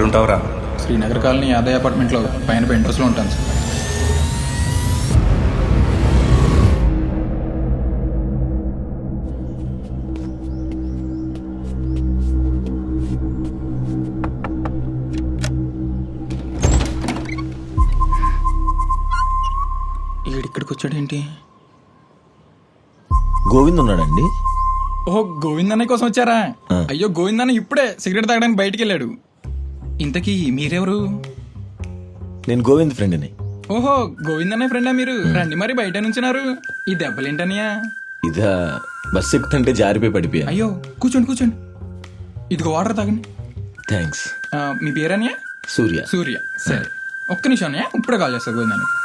ఎక్కడుంటావురా? Srinagar colony Yadaiah అపార్ట్మెంట్లో పైన పెంట్రస్లో ఉంటాను సార్. ఈడిక్కడికి వచ్చాడేంటి? గోవింద్ ఉన్నాడండి? ఓహో, గోవిందన్న కోసం వచ్చారా? అయ్యో, గోవిందన్న ఇప్పుడే సిగరెట్ తాగడానికి బయటికి వెళ్ళాడు. ఇంతకీ మీరెవరు? నేను గోవింద్ ఫ్రెండ్ని. ఓహో, గోవిందన్న ఫ్రెండా మీరు? రండి మరి, బయట నుంచున్నారు. ఈ దెబ్బలేంటనియా? ఇదా బస్ ఎక్కుతుంటే జారిపోయి పడిపోయా. అయ్యో, కూర్చోండి కూర్చోండి. ఇదిగో వాటర్ తాగండి. థ్యాంక్స్. మీ పేరనియా? సూర్య. సూర్య. సరే, ఒక్క నిమిషం అన్నయ్య, ఇప్పుడే కాల్ చేస్తా గోవిందన్నకి.